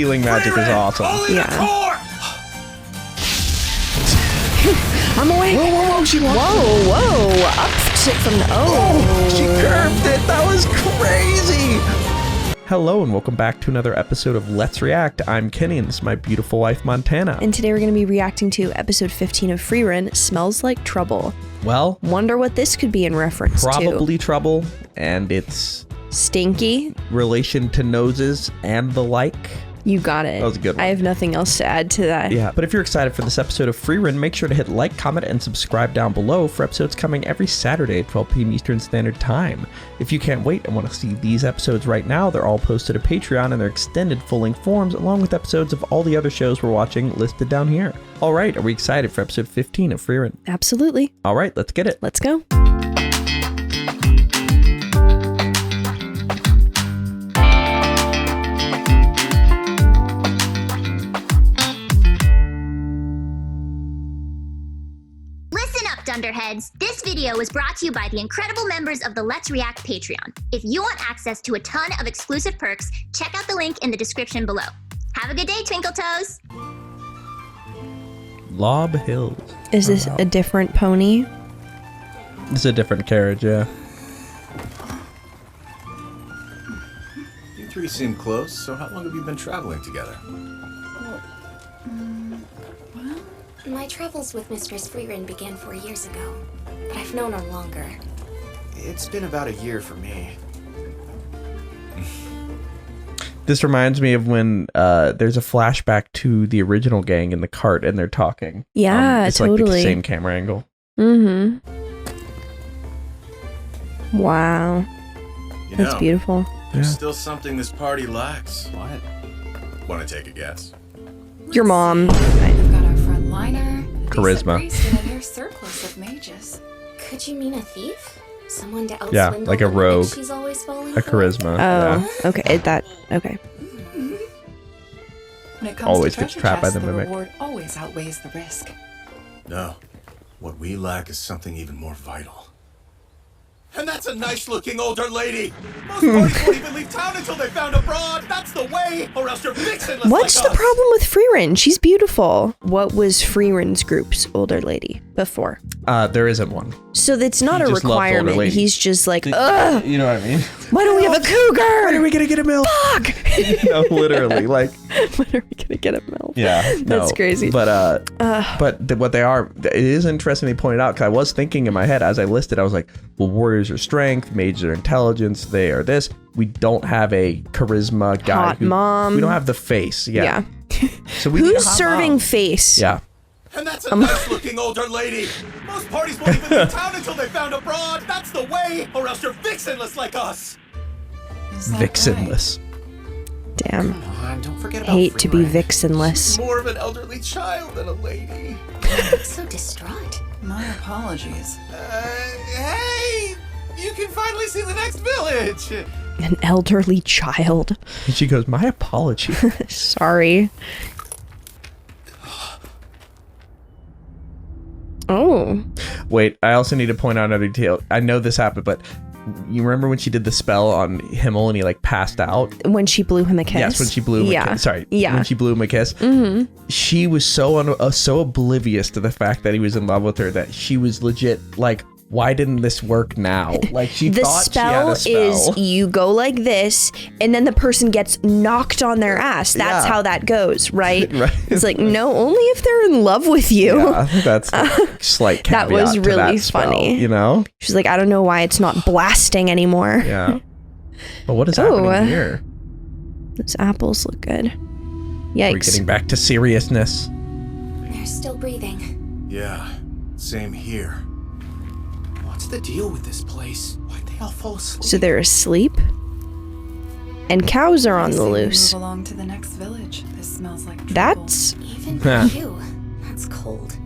Healing magic is awesome. Yeah. I'm awake. Whoa, she whoa. Uptick from the, She curved it. That was crazy. Hello and welcome back to another episode of Let's React. I'm Kenny and this is my beautiful wife, Montana. And today we're going to be reacting to episode 15 of Frieren, Smells Like Trouble. Well, wonder what this could be in reference to. Probably trouble, and it's stinky. Relation to noses and the like. You got it. That was a good one. I have nothing else to add to that. Yeah, but if you're excited for this episode of Frieren, make sure to hit like, comment, and subscribe down below for episodes coming every Saturday at 12 p.m. Eastern Standard Time. If you can't wait and want to see these episodes right now, they're all posted to Patreon in their extended full-length forms, along with episodes of all the other shows we're watching listed down here. All right, are we excited for episode 15 of Frieren? Absolutely. All right, let's get it. Let's go. Dunderheads, this video was brought to you by the incredible members of the Let's React Patreon. If you want access to a ton of exclusive perks, check out the link in the description below. Have a good day, Twinkle Toes! Lob Hills. Is this a different pony? It's a different carriage, yeah. You three seem close, so how long have you been traveling together? My travels with Mistress Frieren began 4 years ago, but I've known her longer. It's been about a year for me. This reminds me of when there's a flashback to the original gang in the cart and they're talking. Yeah, it's totally. Like the same camera angle. Mm-hmm. Wow. That's beautiful. There's still something this party lacks. What? Want to take a guess? Your mom. We've got our frontliner, Charisma. and a near surplus of mages. Could you mean a thief? Someone to outswindle Yeah, like a the women rogue. she's always falling A for? charisma. Oh, Yeah. okay. Okay. When it comes Always to gets treasure trapped by chests, the the mimic. reward always outweighs the risk. No. What we lack is something even more vital. And that's a nice-looking older lady! Most parties won't even leave town until they found a broad! That's the way! Or else you're vixenless What's like the us. problem with Frieren? She's beautiful. What was Frieren's group's older lady before? There isn't one. So that's not He a just loved older requirement. ladies. He's just like, ugh, You know what I mean? why don't we have a cougar? When are we gonna get a milk? Fuck! No, literally, like. When are we gonna get a milk? Yeah, That's crazy. But what they are, it is interesting they pointed out, because I was thinking in my head as I listed, I was like, well, warriors are strength, mages are intelligence, they are this. We don't have a charisma guy. Hot mom. We don't have the face. Yeah. So we need a Who's hot serving mom. face? Yeah. And that's a nice-looking older lady! Most parties won't even leave town until they found a broad! That's the way! Or else you're vixenless like us! Is that Vixenless. Damn. Come on, don't forget about Hate to be Frieren. vixenless. She's more of an elderly child than a lady. So distraught. right? My apologies. Hey! You can finally see the next village! An elderly child. And she goes, my apology. Sorry. Oh. Wait, I also need to point out another detail. I know this happened, but you remember when she did the spell on Himmel and he like passed out? When she blew him a kiss. Yes, when she blew him a kiss. Sorry. Yeah. When she blew him a kiss. Mm-hmm. She was so oblivious to the fact that he was in love with her that she was legit like, why didn't this work now? Like she The thought she had spell a is spell. you go like this and then the person gets knocked on their ass. That's Yeah. how that goes, right? Right. It's like, no, only if they're in love with you. Yeah, that's a slight caveat That was to really that spell, funny. you know? She's like, I don't know why it's not blasting anymore. Yeah. But what is Oh, happening here? Those apples look good. We're Yikes. getting back to seriousness. They're still breathing. Yeah, same here. What's the deal with this place? Why'd they all fall asleep? So they're asleep? And cows are on I the say we loose. Move along to the next village. This smells like trouble. That's... Even for you. That's cold.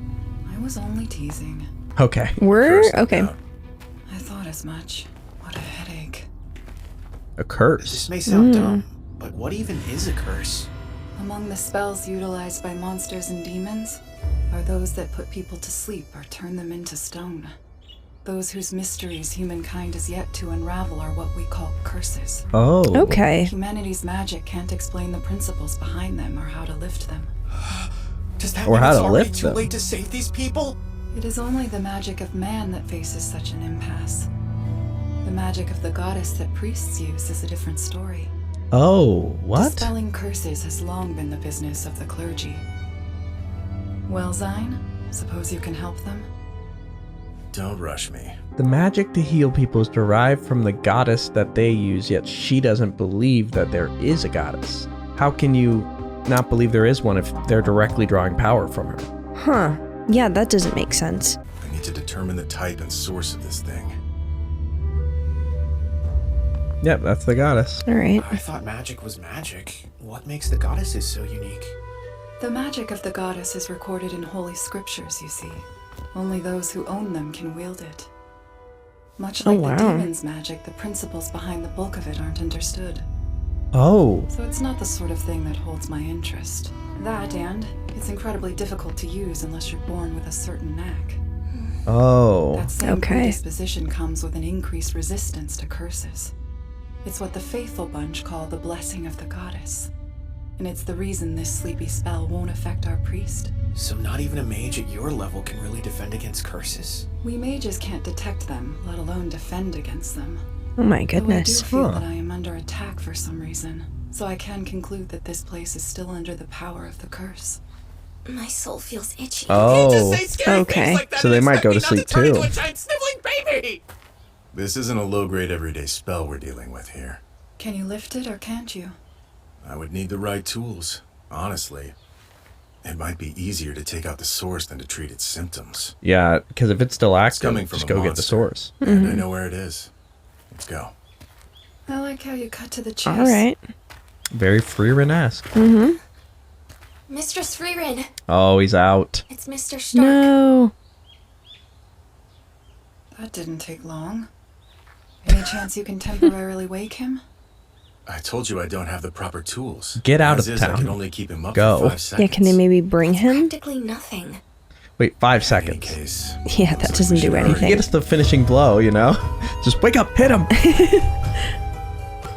I was only teasing. Okay. We're... Curse, no Okay. doubt. I thought as much. What a headache. A curse. This may sound dumb, but what even is a curse? Among the spells utilized by monsters and demons are those that put people to sleep or turn them into stone. Those whose mysteries humankind is yet to unravel are what we call curses. Oh. Okay. Humanity's magic can't explain the principles behind them or how to lift them. Does that Or mean how it's to already lift too them. late to save these people? It is only the magic of man that faces such an impasse. The magic of the goddess that priests use is a different story. Oh, what? Dispelling curses has long been the business of the clergy. Well, Sein, suppose you can help them? Don't rush me. The magic to heal people is derived from the goddess that they use, yet she doesn't believe that there is a goddess. How can you not believe there is one if they're directly drawing power from her? Huh. Yeah, that doesn't make sense. I need to determine the type and source of this thing. Yep, that's the goddess. All right. I thought magic was magic. What makes the goddesses so unique? The magic of the goddess is recorded in holy scriptures, you see. Only those who own them can wield it. Much Oh, like the wow. demon's magic, the principles behind the bulk of it aren't understood. Oh. So it's not the sort of thing that holds my interest. That, and it's incredibly difficult to use unless you're born with a certain knack. Oh. That same Okay. predisposition comes with an increased resistance to curses. It's what the faithful bunch call the blessing of the goddess. And it's the reason this sleepy spell won't affect our priest. So not even a mage at your level can really defend against curses? We mages can't detect them, let alone defend against them. Oh my Though I goodness. do feel Huh. that I am under attack for some reason, so I can conclude that this place is still under the power of the curse. My soul feels itchy. Oh. Just say scary okay. things like that So and they might expect go me to not sleep turn into too. a giant sniveling baby! This isn't a low-grade everyday spell we're dealing with here. Can you lift it or can't you? I would need the right tools, honestly. It might be easier to take out the source than to treat its symptoms. Yeah, because if it's still It's active, coming from just a go get the monster, source. And I know where it is. Let's go. I like how you cut to the chase. All right. Very Frieren-esque. Mistress Frieren, Oh, he's out. it's Mr. Stark. No. That didn't take long. Any chance you can temporarily wake him? I told you I don't have the proper tools. Get out As of is, I town. can only keep him up Go. for 5 seconds. Yeah, can they maybe bring him? Practically nothing. Wait, 5 In any seconds. case, Yeah, that looks like doesn't we do should hurry. anything. Get us the finishing blow, you know? Just wake up, hit him!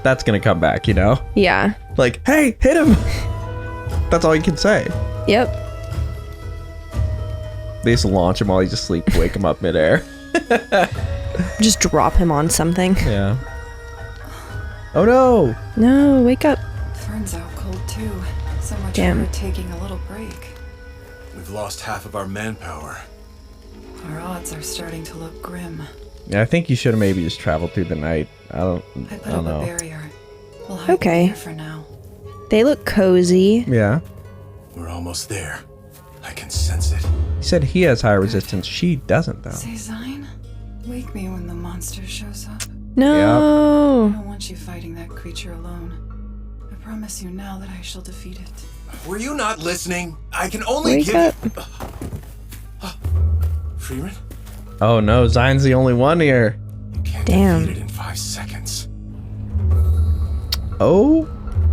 That's gonna come back, you know? Yeah. Like, hey, hit him! That's all you can say. Yep. They just launch him while he's asleep, wake him up midair. Just drop him on something. Yeah. Oh no! No, wake up. Fern's out cold too. So much Damn. for taking a little break. We've lost half of our manpower. Our odds are starting to look grim. Yeah, I think you should have maybe just traveled through the night. I I don't put up a know. barrier. We'll hide Okay. here for now. They look cozy. Yeah. We're almost there. I can sense it. He said he has high resistance. She doesn't, though. Say, Sein, wake me when the monster shows up. I No. don't want you fighting that creature alone. I promise you now that I shall defeat it. Were you not listening? I can only Wake give up. Frieren? Oh no, Zion's the only one here. You can't Damn. defeat it in 5 seconds. Oh?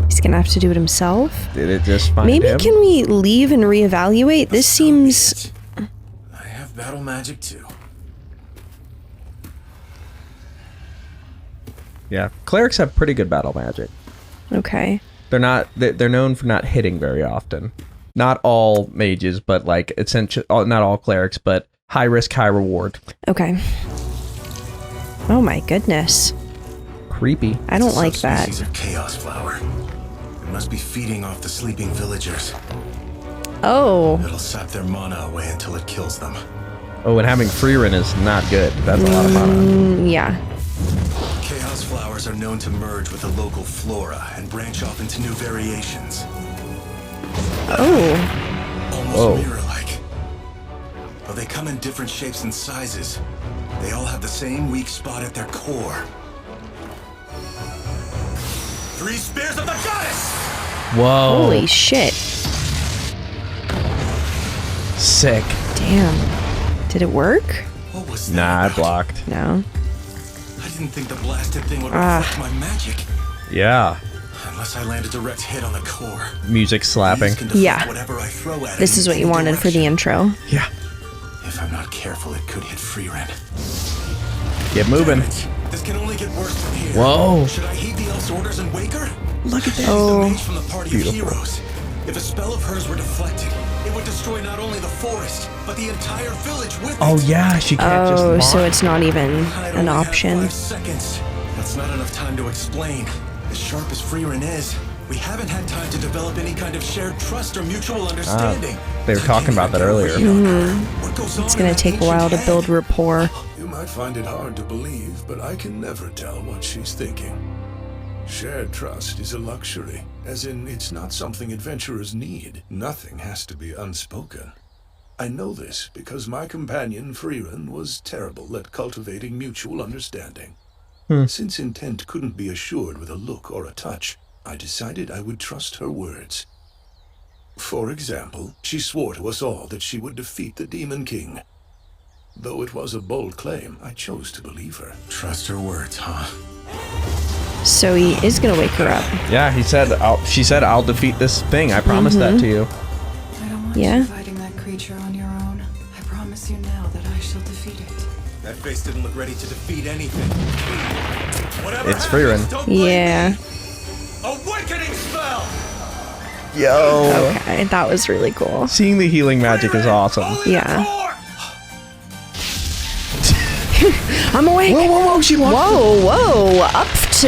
He's gonna have to do it himself. Did it just find Maybe him? can we leave and reevaluate? This So be seems... it. I have battle magic too. Yeah, clerics have pretty good battle magic. Okay. They're known for not hitting very often. Not all mages, but like essentially, not all clerics, but high risk, high reward. Okay. Oh my goodness. Creepy. I don't like that. Subspecies of chaos flower. It must be feeding off the sleeping villagers. Oh. It'll sap their mana away until it kills them. Oh, and having Frieren is not good. That's a lot of mana. Yeah. Chaos flowers are known to merge with the local flora and branch off into new variations. Oh. Almost Whoa. mirror-like. Though they come in different shapes and sizes, they all have the same weak spot at their core. 3 spears of the goddess! Whoa. Holy shit. Sick. Damn. Did it work? What was that? Nah, I about? blocked. No. I didn't think the blasted thing would Ah. reflect my magic. Yeah. Unless I land a direct hit on the core. Music slapping. These can deflect Yeah. whatever I throw at it This in is what you any wanted for the direction. intro. Yeah. If I'm not careful, it could hit Frieren. Get moving. This can only get worse from here. Whoa. Should I heed the elf's orders and wake her? Look at that. She's the mage from the party of heroes. If a spell of hers were deflected, it would destroy not only the forest, but the entire village with it. Oh yeah, she can't just Oh, mark. so it's not even I'd an only had option. 5 seconds. That's not enough time to explain. As sharp as Frieren is, we haven't had time to develop any kind of shared trust or mutual understanding. They were talking about that earlier. It's gonna take a while to build rapport. You might find it hard to believe, but I can never tell what she's thinking. Shared trust is a luxury, as in it's not something adventurers need. Nothing has to be unspoken. I know this because my companion Frieren was terrible at cultivating mutual understanding. Since intent couldn't be assured with a look or a touch, I decided I would trust her words. For example, she swore to us all that she would defeat the Demon King. Though it was a bold claim, I chose to believe her. Trust her words, huh? So he is gonna wake her up. Yeah, she said, I'll defeat this thing. I promised that to you. I don't want Yeah. you fighting that creature on your own. I promise you now that I shall defeat it. That face didn't look ready to defeat anything. Whatever It's happens, Frieren. don't blame Yeah. me. Awakening spell! Yo. Okay, that was really cool. Seeing the healing magic is awesome. Only the Yeah. core! I'm awake. Whoa, whoa, whoa, she walked. Whoa. Up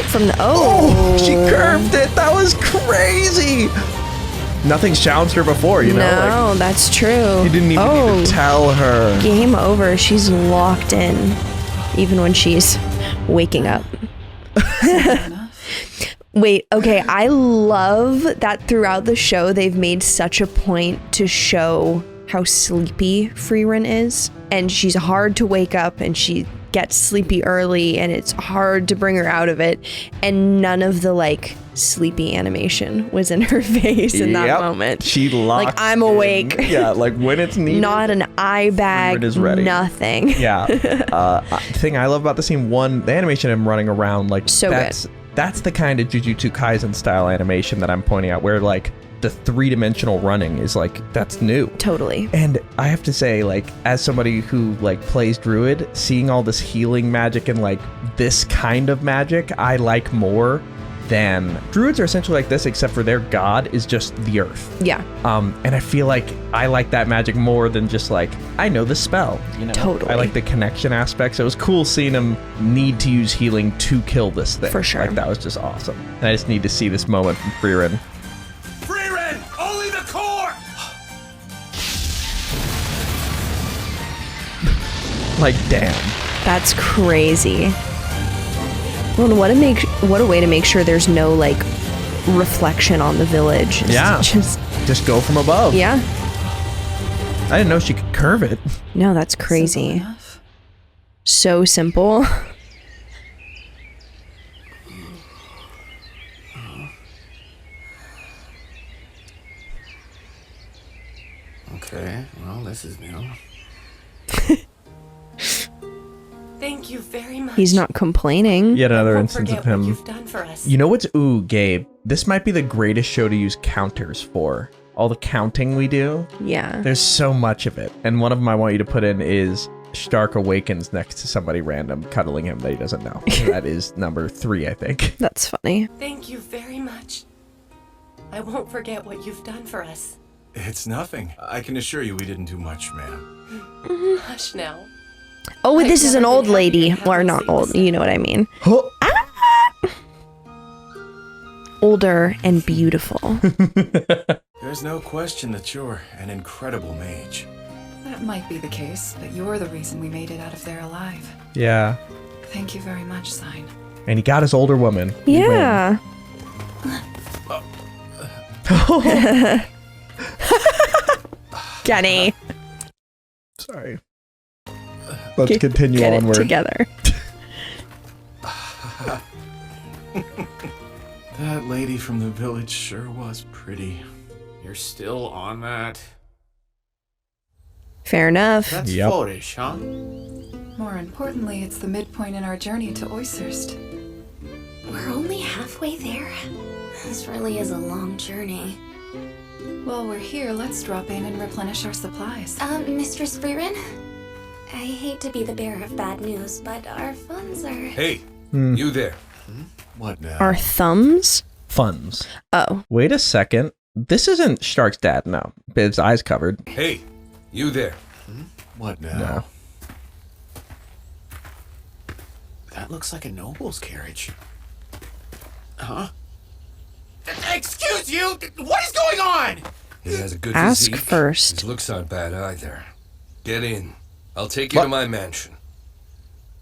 from the. Oh, she curved it. That was crazy. Nothing's challenged her before, you know? No, that's true. You didn't even need to tell her. Game over. She's locked in, even when she's waking up. Wait, okay, I love that throughout the show they've made such a point to show how sleepy Frieren is. And she's hard to wake up and she gets sleepy early and it's hard to bring her out of it. And none of the like sleepy animation was in her face in that moment. She locked Like, I'm awake. in. Yeah, like when it's needed. Not an eye bag, Frieren is ready. nothing. Yeah. The thing I love about the scene, one, the animation of him running around, like So that's the kind of Jujutsu Kaisen style animation that I'm pointing out, where like the 3-dimensional running is like, that's new. Totally. And I have to say, like, as somebody who like plays Druid, seeing all this healing magic and like this kind of magic, I like more than Druids are essentially like this, except for their god is just the earth. Yeah. And I feel like I like that magic more than just like, I know the spell, you know? Totally. I like the connection aspects. It was cool seeing him need to use healing to kill this thing. For sure. Like, that was just awesome. And I just need to see this moment from Frieren. Frieren! Only the core! Like, damn. That's crazy. Well, and what a way to make sure there's no like reflection on the village. It's Yeah. Just go from above. yeah. I didn't know she could curve it. No, that's crazy. Simple enough. So simple. Okay, well, this is new. Thank you very much. He's not complaining. Yet another Won't instance of forget what him. you've done for us. You know what's, ooh, Gabe, this might be the greatest show to use counters for. All the counting we do. Yeah. There's so much of it. And one of them I want you to put in is Stark awakens next to somebody random cuddling him that he doesn't know. That is number 3, I think. That's funny. Thank you very much. I won't forget what you've done for us. It's nothing. I can assure you we didn't do much, ma'am. Hush now. Oh, I've this is an never old been lady. happier Or having not seen old, this. you know what I mean. Oh. Older and beautiful. There's no question that you're an incredible mage. That might be the case, but you're the reason we made it out of there alive. Yeah. Thank you very much, Sein. And he got his older woman. He win. Yeah. Kenny. Sorry. Let's continue Get onward. it together. That lady from the village sure was pretty. You're still on that? Fair enough. That's Yep. foolish, huh? More importantly, it's the midpoint in our journey to Oysterst. We're only halfway there. This really is a long journey. While we're here, let's drop in and replenish our supplies. Mistress Frieren? I hate to be the bearer of bad news, but our funds are... Hey, you there. What now? Our thumbs? Funds. Oh. Wait a second. This isn't Stark's dad, no. His eyes covered. Hey, you there. What now? No. That looks like a noble's carriage. Huh? Excuse you! What is going on? He has a good Ask physique. first. His looks aren't bad either. Get in. I'll take you to my mansion.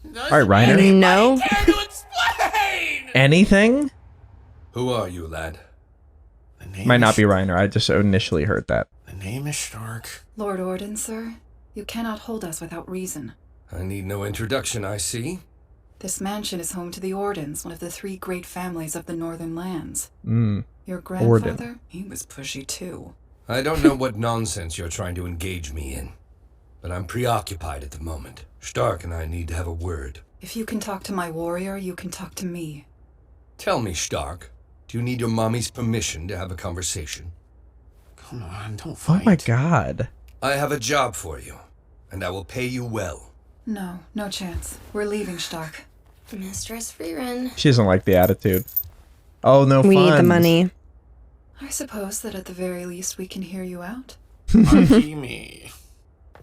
All right, Reiner. No. Care to explain! Anything? Who are you, lad? The name Might not is- be Reiner. I just initially heard that. The name is Stark. Lord Orden, sir, you cannot hold us without reason. I need no introduction, I see. This mansion is home to the Ordens, one of the 3 great families of the Northern Lands. Your grandfather, he was pushy too. I don't know what nonsense you're trying to engage me in, but I'm preoccupied at the moment. Stark and I need to have a word. If you can talk to my warrior, you can talk to me. Tell me, Stark, do you need your mommy's permission to have a conversation? Come on, don't Oh fight. my god. I have a job for you, and I will pay you well. No, no chance. We're leaving, Stark. Mistress Frieren. She doesn't like the attitude. Oh, no We need the funds. money. I suppose that at the very least we can hear you out. Lucky me.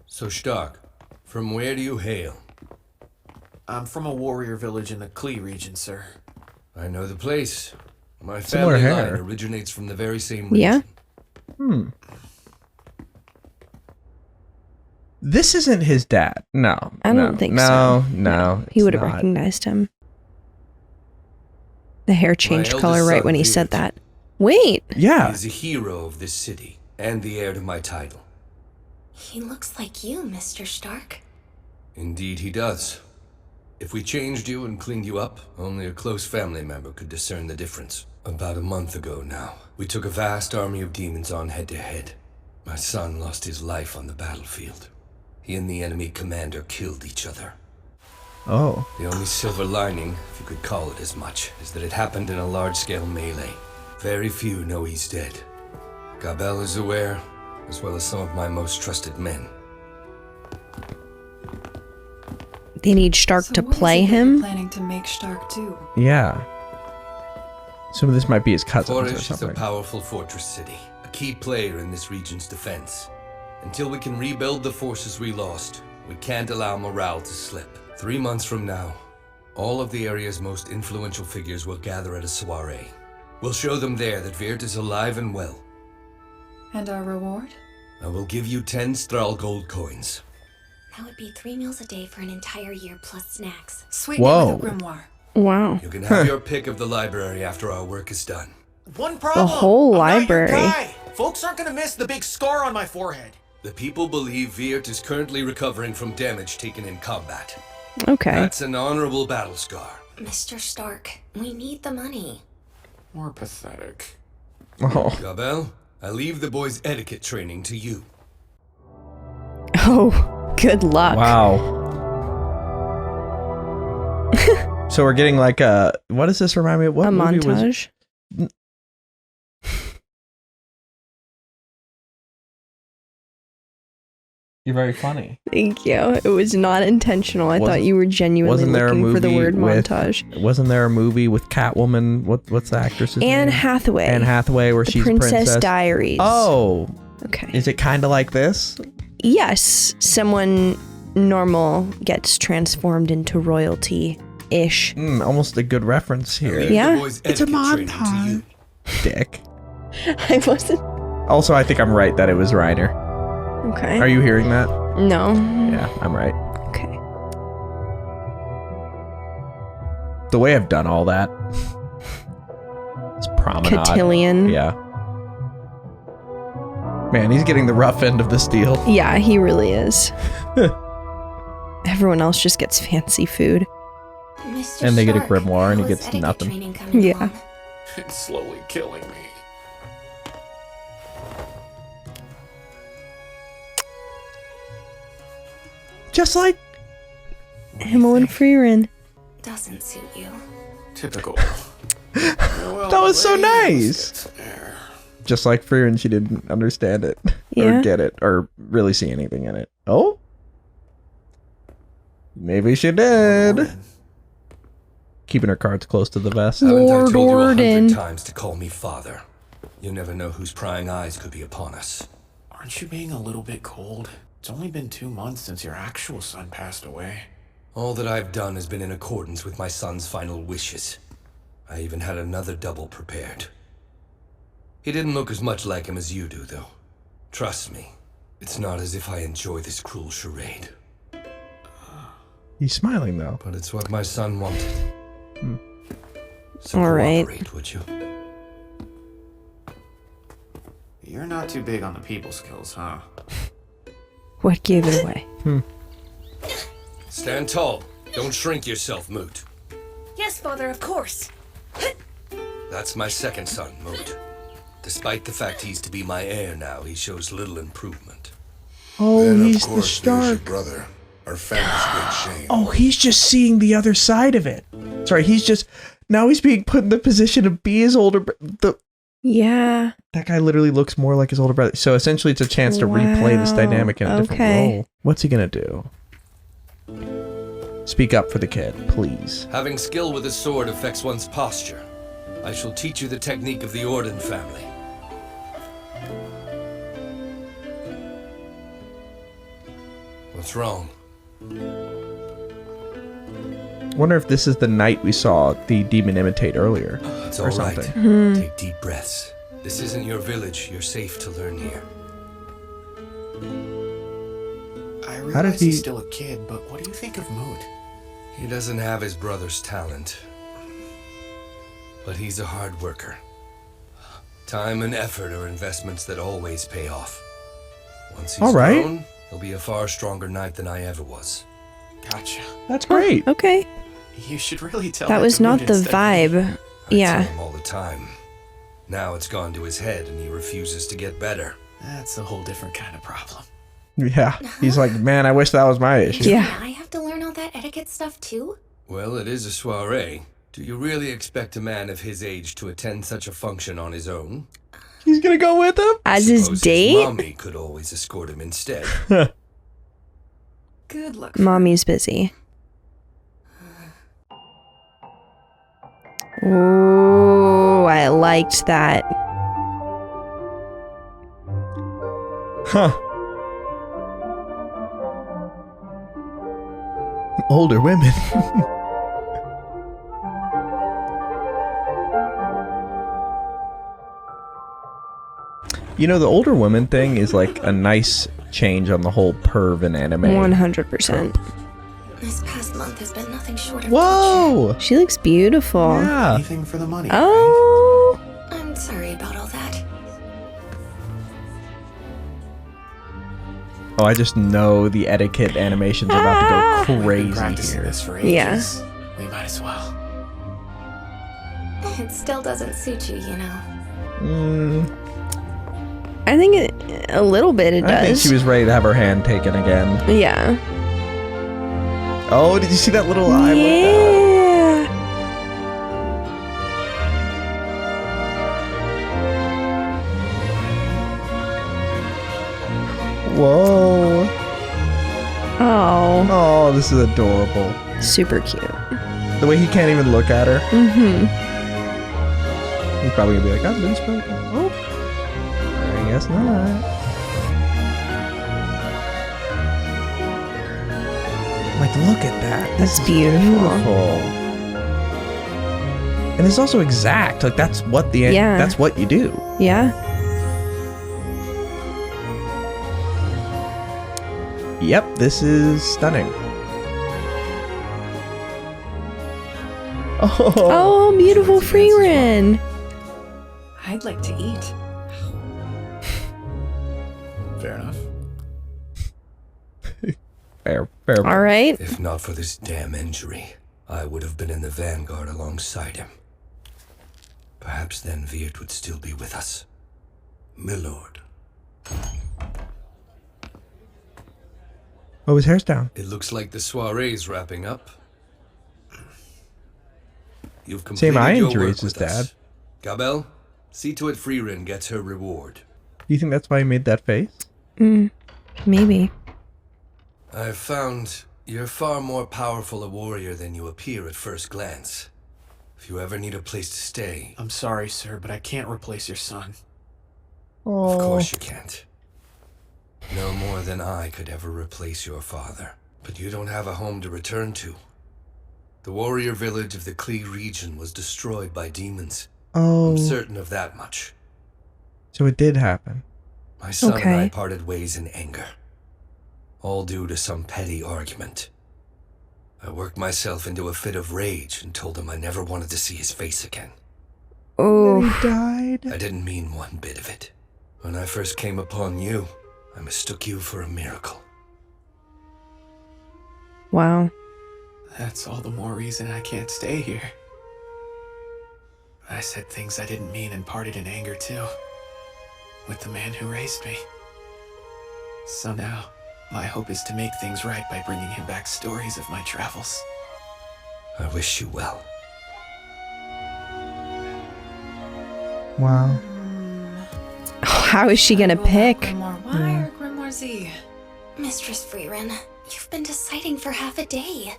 So, Stark, from where do you hail? I'm from a warrior village in the Klee region, sir. I know the place. My Similar family hair. line originates from the very same region. Yeah? This isn't his dad. No. I don't think so. so. No. He it's would have not. recognized him. The hair changed eldest color right son, when he said Gabe. that. Wait. He Yeah. is a hero of this city, and the heir to my title. He looks like you, Mr. Stark. Indeed he does. If we changed you and cleaned you up, only a close family member could discern the difference. About a month ago now, we took a vast army of demons on head-to-head. My son lost his life on the battlefield. He and the enemy commander killed each other. Oh. The only silver lining, if you could call it as much, is that it happened in a large-scale melee. Very few know he's dead. Gabe is aware, as well as some of my most trusted men. They need Stark So to what is play it that you're him? planning to make Stark do? Yeah. Some of this might be his cousins or Forest is a something. powerful fortress city, a key player in this region's defense. Until we can rebuild the forces we lost, we can't allow morale to slip. 3 months from now, all of the area's most influential figures will gather at a soiree. We'll show them there that Virt is alive and well. And our reward? I will give you 10 Strahl gold coins. That would be 3 meals a day for an entire year plus snacks. Sweet Whoa. name of the grimoire. Wow. You can have your pick of the library after our work is done. One problem. whole I'm not your library. guy. Folks aren't gonna miss the big scar on my forehead. The people believe Virt is currently recovering from damage taken in combat. Okay. That's an honorable battle scar. Mr. Stark, we need the money. More pathetic. Oh. Gabel, I leave the boys' etiquette training to you. Oh, good luck. Wow. So we're getting like a, what does this remind me of? What A movie was? montage. You're very funny. Thank you. It was not intentional. I thought Wasn't- you were genuinely wasn't there a looking for the movie word with- montage. Wasn't there a movie with Catwoman? What's the actress's Anne name? Hathaway. Anne Hathaway, where The she's Princess Diaries. Oh, Okay. is it kind of like this? Yes, someone normal gets transformed into royalty-ish. Almost a good reference I here. leave Yeah. the boys' It's a etiquette training to montage. you. Dick. I wasn't. Also, I think I'm right that it was Reiner. Okay. Are you hearing that? No. Yeah, I'm right. Okay. The way I've done all that. It's promenade. Cotillion. Yeah. Man, he's getting the rough end of this deal. Yeah, he really is. Everyone else just gets fancy food. Mr. And they get a Stark, grimoire and he how is gets etiquette nothing. training coming Yeah. along? It's slowly killing me. Just like Himmel and Frieren. Doesn't suit you. Typical. that was so nice. Just like Frieren, she didn't understand it Yeah. or get it or really see anything in it. Oh, Maybe she did. Keeping her cards close to the vest. Haven't I Lord told you Warden. 100 times to call me father? You never know whose prying eyes could be upon us. Aren't you being a little bit cold? It's only been 2 months since your actual son passed away. All that I've done has been in accordance with my son's final wishes. I even had another double prepared. He didn't look as much like him as you do, though. Trust me, it's not as if I enjoy this cruel charade. He's smiling, though. But it's what my son wanted. So All right. cooperate, would you? You're not too big on the people skills, huh? What gave it away? Stand tall. Don't shrink yourself, Moot. Yes, Father, of course. That's my second son, Moot. Despite the fact he's to be my heir now, he shows little improvement. Oh, Then, he's of the course, there's your Stark. brother. Our family's great shame. Oh, he's just seeing the other side of it. Sorry, now he's being put in the position to be his older Yeah. That guy literally looks more like his older brother. So essentially it's a chance to replay this dynamic in a different role. What's he gonna do? Speak up for the kid, please. Having skill with a sword affects one's posture. I shall teach you the technique of the Orden family. What's wrong? Wonder if this is the knight we saw the demon imitate earlier. It's or all right. something. Take deep breaths. This isn't your village. You're safe to learn here. I How did realize he- he's still a kid, but what do you think of Moot? He doesn't have his brother's talent. But he's a hard worker. Time and effort are investments that always pay off. Once he's All right. grown, he'll be a far stronger knight than I ever was. Gotcha. That's great. Okay. You should really tell That was to not Moot the instead of me. vibe. I Yeah. tell him all the time. Now it's gone to his head and he refuses to get better. That's a whole different kind of problem. Yeah. He's like, man, I wish that was my issue. Yeah. I have to learn all that etiquette stuff too? Well, it is a soiree. Do you really expect a man of his age to attend such a function on his own? He's gonna go with him? As his Suppose date? mommy could always escort him instead. Good luck. Mommy's busy. Ooh, I liked that. Huh. Older women. You know, the older women thing is like a nice change on the whole perv in anime. 100%. This past month has been nothing short of Whoa! She looks beautiful. Yeah. Anything for the money. Oh. torture. I'm sorry about all that. Oh, I just know the etiquette animations are about to go We've been crazy practicing here. this for Yeah. ages. We might as well. It still doesn't suit you, you know. I think a little bit it does. I think she was ready to have her hand taken again. Yeah. Oh, did you see that little eye? Yeah. Whoa. Oh. Oh, this is adorable. Super cute. The way he can't even look at her. Mm-hmm. He's probably gonna be like, I've been spoken. Oh. I guess not. Like, look at that. That's This is beautiful. And it's also exact. Like, that's what that's what you do. Yeah. Yep, this is stunning. Oh, beautiful Frieren. I'd like to eat. Fair enough. Fair. All right. If not for this damn injury, I would have been in the vanguard alongside him. Perhaps then Viert would still be with us. Milord. Oh, his hair's down. It looks like the soiree's wrapping up. You've Same completed eye your injuries work as with us. Dad. Gabel, see to it Frieren gets her reward. Do you think that's why he made that face? Maybe. I've found You're far more powerful a warrior than you appear at first glance. If you ever need a place to stay... I'm sorry, sir, but I can't replace your son. Of course you can't. No more than I could ever replace your father. But you don't have a home to return to. The warrior village of the Klee region was destroyed by demons. Oh. I'm certain of that much. So it did happen. My son and I parted ways in anger. All due to some petty argument. I worked myself into a fit of rage and told him I never wanted to see his face again. Oh. He died. I didn't mean one bit of it. When I first came upon you, I mistook you for a miracle. Wow. That's all the more reason I can't stay here. I said things I didn't mean and parted in anger too. With the man who raised me. So now, my hope is to make things right by bringing him back stories of my travels. I wish you well. Wow. How is she gonna pick? Grimoire Y or Grimoire Z? Mistress Frieren, you've been deciding for half a day.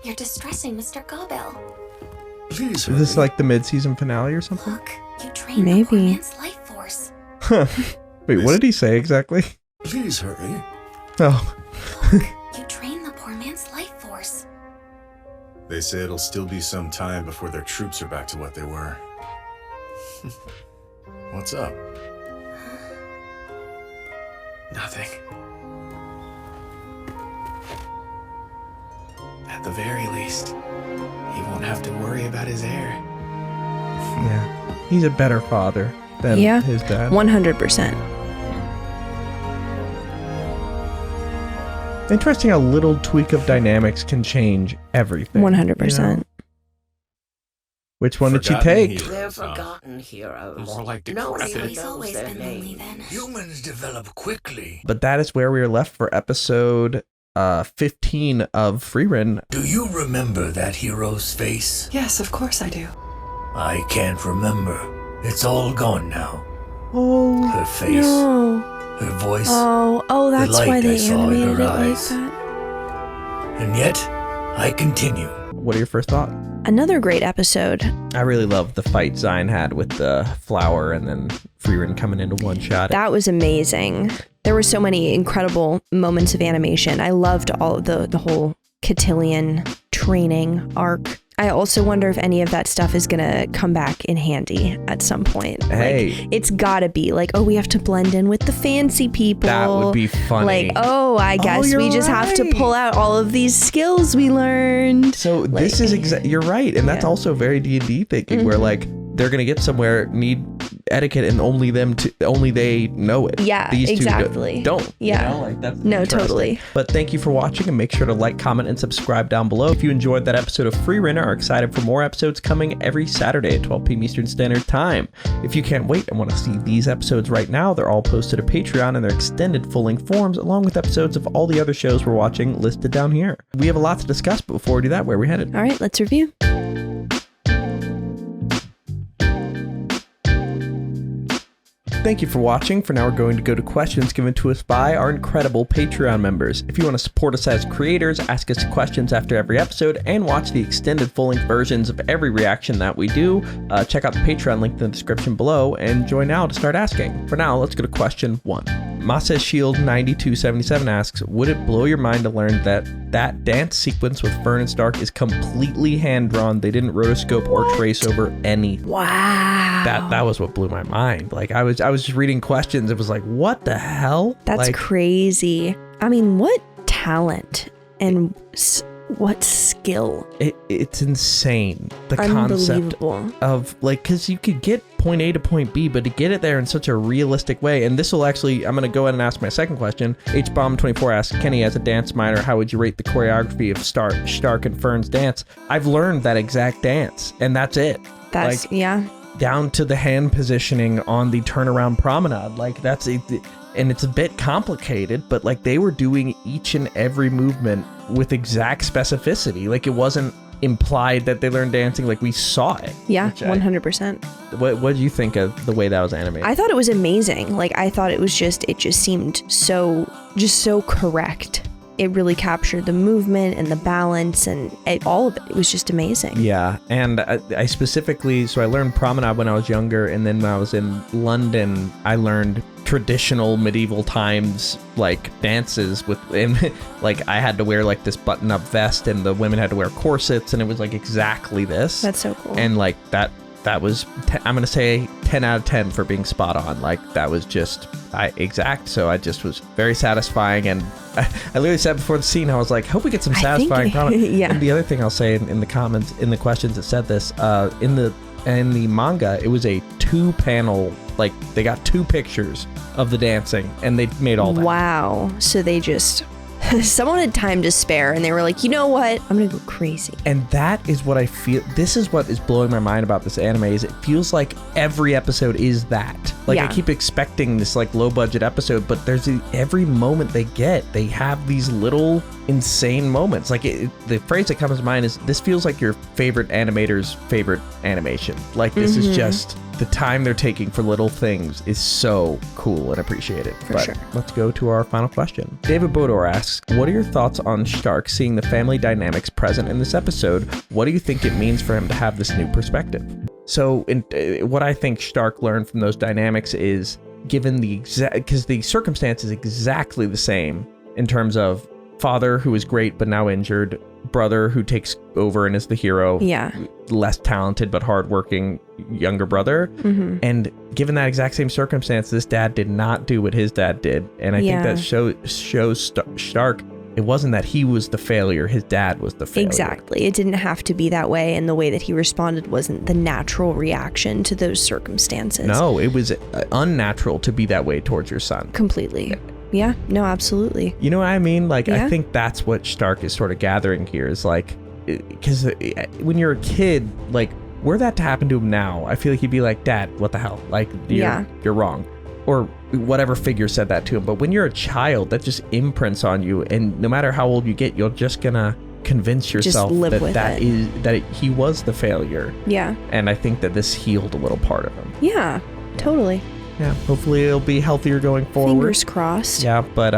You're distressing Mr. Gabe. Please, Is this hurry. like the mid-season finale or something? Look, you drained Maybe. the poor man's life force. Wait, what did he say exactly? Please hurry. Oh. Look, you drained the poor man's life force. They say it'll still be some time before their troops are back to what they were. What's up? Nothing. At the very least, he won't have to worry about his heir. Yeah. He's a better father than Yeah. his dad. 100%. Interesting how little tweak of dynamics can change everything. 100%. You know? Which one did she Forgotten take? heroes, They're huh? forgotten heroes. More like No one decrepit. even He's knows always their been lonely names. then. Humans develop quickly. But that is where we are left for episode 15 of Frieren. Do you remember that hero's face? Yes, of course I do. I can't remember. It's all gone now. Oh, Her face, no. her voice, Oh, that's light why I they saw in animated her it like eyes. that. and yet I continue. What are your first thoughts? Another great episode. I really love the fight Sein had with the flower and then Frieren coming into one shot. That was amazing. There were so many incredible moments of animation. I loved all of the whole cotillion training arc. I also wonder if any of that stuff is gonna come back in handy at some point. Hey. Like, it's gotta be like, oh, we have to blend in with the fancy people. That would be funny. Like, oh, I guess you're we just have to right. pull out all of these skills we learned. So this is you're right, and that's also very D&D thinking, where like they're gonna get somewhere, need etiquette, and only they know it. Yeah, These exactly. two don't. Yeah. You know? Like that's No, interesting. totally. But thank you for watching, and make sure to like, comment, and subscribe down below. If you enjoyed that episode of Frieren, are excited for more episodes coming every Saturday at 12 p.m. Eastern Standard Time. If you can't wait and want to see these episodes right now, they're all posted to Patreon in their extended full-length forms, along with episodes of all the other shows we're watching listed down here. We have a lot to discuss, but before we do that, where are we headed? All right, let's review. Thank you for watching. For now, we're going to go to questions given to us by our incredible Patreon members. If you want to support us as creators, ask us questions after every episode, and watch the extended full-length versions of every reaction that we do, check out the Patreon link in the description below, and join now to start asking. For now, let's go to question 1. Masa Shield 9277 asks, would it blow your mind to learn that dance sequence with Fern and Stark is completely hand-drawn? They didn't rotoscope or trace over anything. Wow. That was what blew my mind. Like I was just reading questions. It was like, what the hell? That's like, crazy. I mean, what talent and what skill. It's insane. The concept of like, because you could get point A to point B, but to get it there in such a realistic way. And this will actually, I'm going to go ahead and ask my second question. HBomb24 asks, Kenny, as a dance minor, how would you rate the choreography of Stark and Fern's dance? I've learned that exact dance, and that's it. That's, like, yeah. Down to the hand positioning on the turnaround promenade. Like that's it. And it's a bit complicated, but like they were doing each and every movement with exact specificity. Like it wasn't implied that they learned dancing, like we saw it. Yeah, 100%. What do you think of the way that was animated? I thought it was amazing. Like I thought it just seemed so correct. it really captured the movement and the balance and all of it. It was just amazing. Yeah, and I specifically, so I learned promenade when I was younger, and then when I was in London, I learned traditional medieval times like dances and like I had to wear like this button-up vest, and the women had to wear corsets, and it was like exactly this. That's so cool. And like that was I'm gonna say 10 out of 10 for being spot on. Like that was just exact. So I just was very satisfying, and I literally said before the scene, I was like, hope we get some satisfying product. Yeah. And the other thing I'll say in the comments, in the questions that said this, in the manga, it was a 2-panel, like they got 2 pictures of the dancing, and they made all that. Wow. So they just someone had time to spare, and they were like, you know what, I'm gonna go crazy. And that is what I feel. This is what is blowing my mind about this anime, is it feels like every episode is that. Like I keep expecting this like low budget episode, but there's every moment they get, they have these little insane moments. Like the phrase that comes to mind is, this feels like your favorite animator's favorite animation. Like this is just, the time they're taking for little things is so cool and appreciated. For sure. Let's go to our final question. David Bodor asks, what are your thoughts on Stark seeing the family dynamics present in this episode? What do you think it means for him to have this new perspective? So what I think Stark learned from those dynamics is, given because the circumstance is exactly the same in terms of father who is great but now injured, brother who takes over and is the hero, less talented but hardworking younger brother, and given that exact same circumstance, this dad did not do what his dad did, and I think that shows Stark, it wasn't that he was the failure, his dad was the failure. Exactly. It didn't have to be that way, and the way that he responded wasn't the natural reaction to those circumstances. No, it was unnatural to be that way towards your son. Completely. Yeah, no, absolutely. You know what I mean? Like, I think that's what Stark is sort of gathering here, is like, because when you're a kid, like, were that to happen to him now, I feel like he'd be like, Dad, what the hell? Like, you're wrong. Or whatever figure said that to him. But when you're a child, that just imprints on you, and no matter how old you get, you're just gonna convince yourself that he was the failure. Yeah. And I think that this healed a little part of him. Yeah, totally. Yeah, hopefully it'll be healthier going forward. Fingers crossed. Yeah, but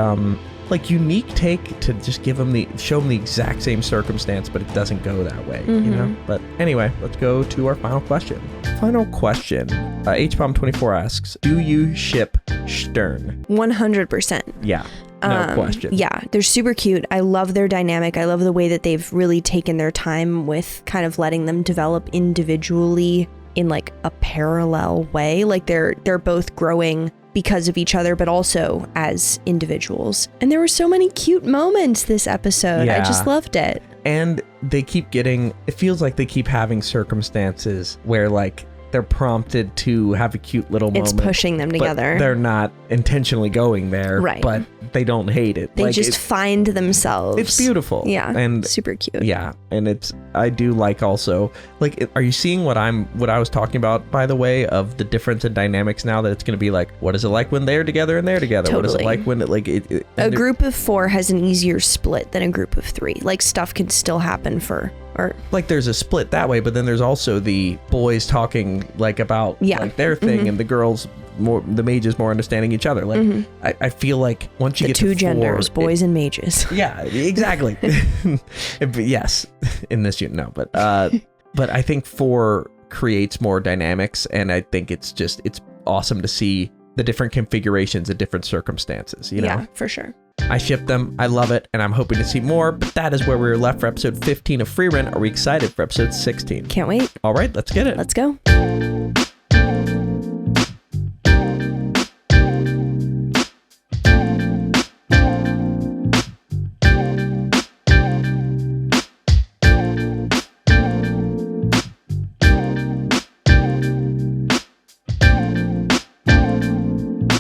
like unique take to just show him the exact same circumstance, but it doesn't go that way, you know? But anyway, let's go to our final question. Final question. HBomb24 asks, do you ship Stern? 100%. Yeah. No question. Yeah, they're super cute. I love their dynamic. I love the way that they've really taken their time with kind of letting them develop individually in like a parallel way. Like they're both growing because of each other, but also as individuals. And there were so many cute moments this episode. I just loved it. And they keep it feels like they keep having circumstances where like they're prompted to have a cute little moment. It's pushing them together. They're not intentionally going there, right? But they don't hate it. They just find themselves. It's beautiful. Yeah, and super cute. Yeah, and I do like also, like, are you seeing what I was talking about, by the way, of the difference in dynamics now, that it's going to be like, what is it like when they're together and they're together? Totally. What is it like when a group of 4 has an easier split than a group of 3. Like stuff can still happen like there's a split that way, but then there's also the boys talking like about like their thing, and the girls the mages more understanding each other. Like I feel like once you get to 4, genders, boys and mages. Yeah, exactly. Yes, in this unit, no, but I think 4 creates more dynamics, and I think it's awesome to see the different configurations of different circumstances, you know? Yeah, for sure. I ship them, I love it, and I'm hoping to see more, but that is where we're left for episode 15 of Frieren. Are we excited for episode 16? Can't wait. All right, let's get it. Let's go.